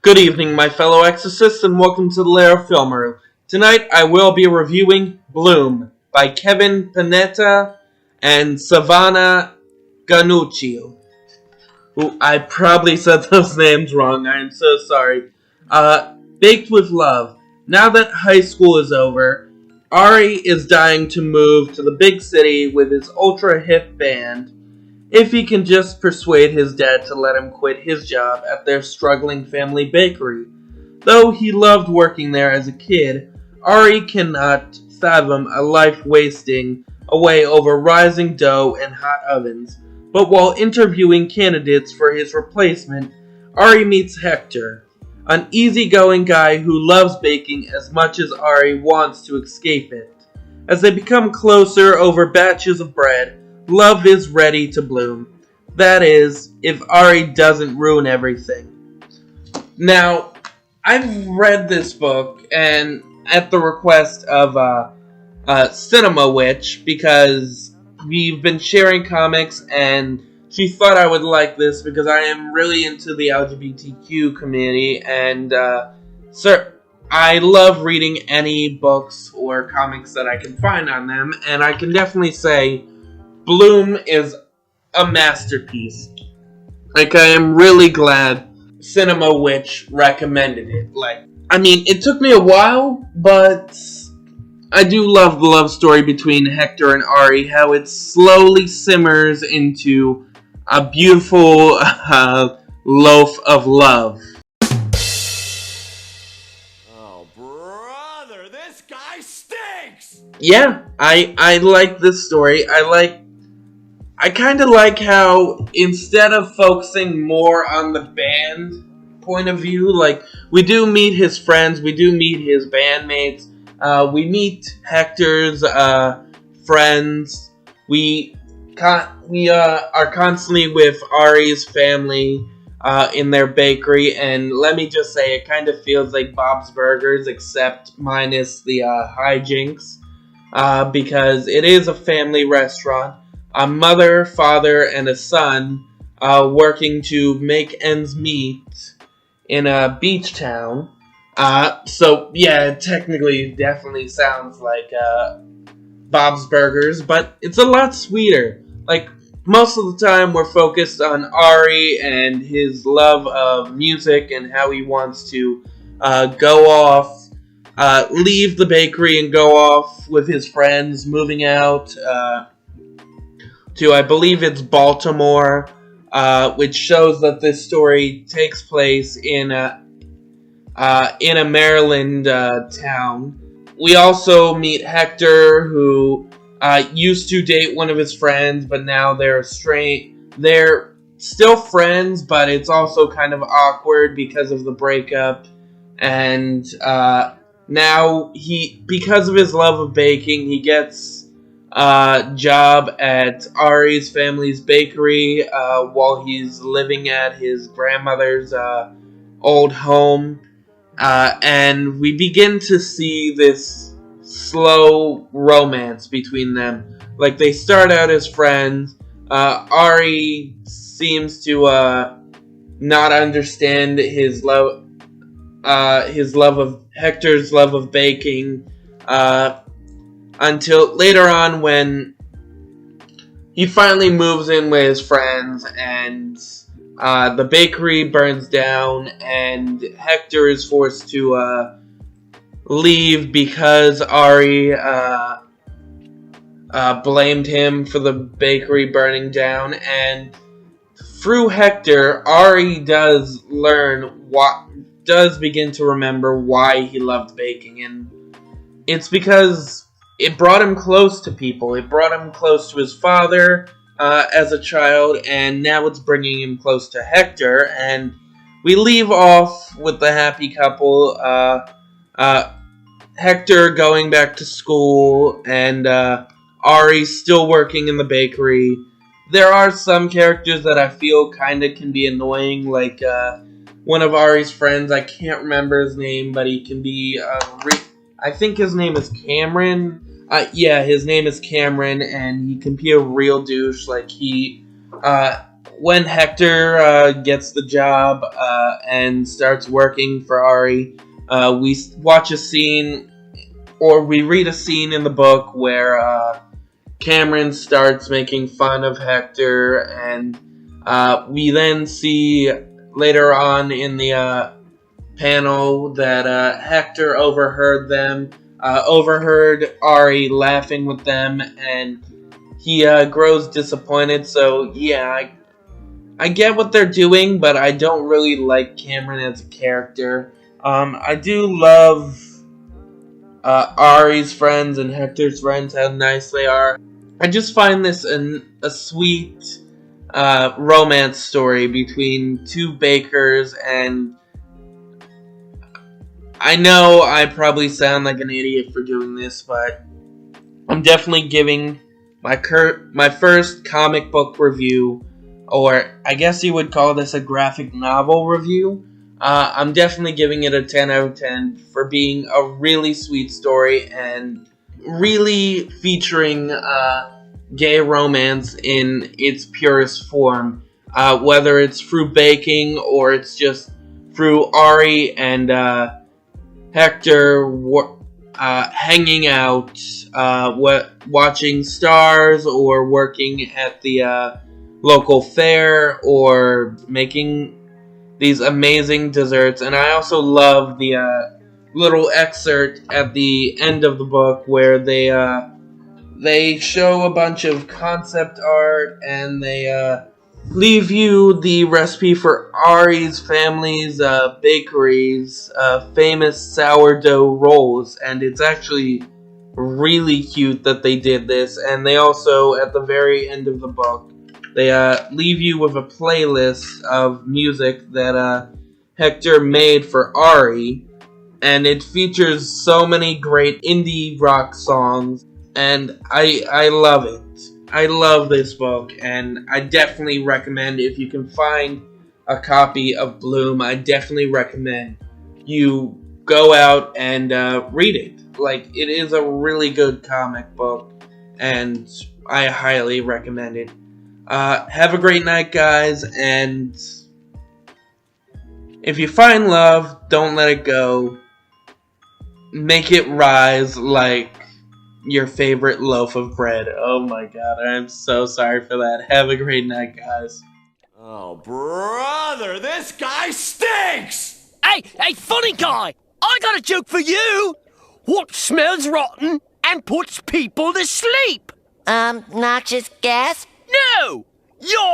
Good evening, my fellow exorcists, and welcome to the Lair of Filmer. Tonight I will be reviewing Bloom by Kevin Panetta and Savannah Ganuccio. Who I probably said those names wrong, I am so sorry. Baked with Love. Now that high school is over, Ari is dying to move to the big city with his ultra-hip band. If he can just persuade his dad to let him quit his job at their struggling family bakery. Though he loved working there as a kid, Ari cannot fathom a life wasting away over rising dough and hot ovens. But while interviewing candidates for his replacement, Ari meets Hector, an easygoing guy who loves baking as much as Ari wants to escape it. As they become closer over batches of bread, love is ready to bloom. That is, if Ari doesn't ruin everything. Now, I've read this book, and at the request of Cinema Witch, because we've been sharing comics, and she thought I would like this because I am really into the LGBTQ community, and I love reading any books or comics that I can find on them, and I can definitely say Bloom is a masterpiece. I am really glad Cinema Witch recommended it. It took me a while, but I do love the love story between Hector and Ari, how it slowly simmers into a beautiful loaf of love. Oh, brother, this guy stinks! Yeah, I like this story. I kind of like how, instead of focusing more on the band point of view, we do meet his friends, we do meet his bandmates, we meet Hector's friends, we are constantly with Ari's family in their bakery, and let me just say, it kind of feels like Bob's Burgers, except minus the hijinks, because it is a family restaurant. A mother, father, and a son working to make ends meet in a beach town. It technically definitely sounds like Bob's Burgers, but it's a lot sweeter. Most of the time we're focused on Ari and his love of music and how he wants to go off, leave the bakery and go off with his friends, moving out to, I believe it's Baltimore, which shows that this story takes place in a Maryland town. We also meet Hector, who used to date one of his friends, but now they're still friends, but it's also kind of awkward because of the breakup. And now because of his love of baking, he gets job at Ari's family's bakery while he's living at his grandmother's old home, and we begin to see this slow romance between them. They start out as friends. Ari seems to not understand his love of Hector's love of baking, until later on when he finally moves in with his friends and the bakery burns down and Hector is forced to leave because Ari blamed him for the bakery burning down. And through Hector, Ari does begin to remember why he loved baking, and it's because it brought him close to people. It brought him close to his father as a child, and now it's bringing him close to Hector. And we leave off with the happy couple, Hector going back to school, and Ari still working in the bakery. There are some characters that I feel kind of can be annoying, like one of Ari's friends. I can't remember his name, but he can be I think his name is Cameron. His name is Cameron, and he can be a real douche. He when Hector gets the job and starts working for Ari, we watch a scene, or we read a scene in the book where Cameron starts making fun of Hector, and we then see later on in the panel that Hector overheard Ari laughing with them, and he grows disappointed. So yeah, I get what they're doing, but I don't really like Cameron as a character. I do love Ari's friends and Hector's friends, how nice they are. I just find this a sweet romance story between two bakers, and I know I probably sound like an idiot for doing this, but I'm definitely giving my first comic book review, or I guess you would call this a graphic novel review. I'm definitely giving it a 10 out of 10 for being a really sweet story and really featuring gay romance in its purest form. Whether it's through baking or it's just through Ari and Hector hanging out, watching stars, or working at the local fair, or making these amazing desserts. And I also love the little excerpt at the end of the book where they show a bunch of concept art, and they leave you the recipe for Ari's family's bakery's famous sourdough rolls, and it's actually really cute that they did this. And they also, at the very end of the book, they leave you with a playlist of music that Hector made for Ari, and it features so many great indie rock songs, and I love it. I love this book, and I definitely recommend, if you can find a copy of Bloom, I definitely recommend you go out and read it. Like, it is a really good comic book, and I highly recommend it. Have a great night, guys, and if you find love, don't let it go. Make it rise like your favorite loaf of bread. Oh my god, I'm so sorry for that. Have a great night, guys. Oh, brother, this guy stinks! Hey, funny guy! I got a joke for you! What smells rotten and puts people to sleep? Noxious gas? No! Your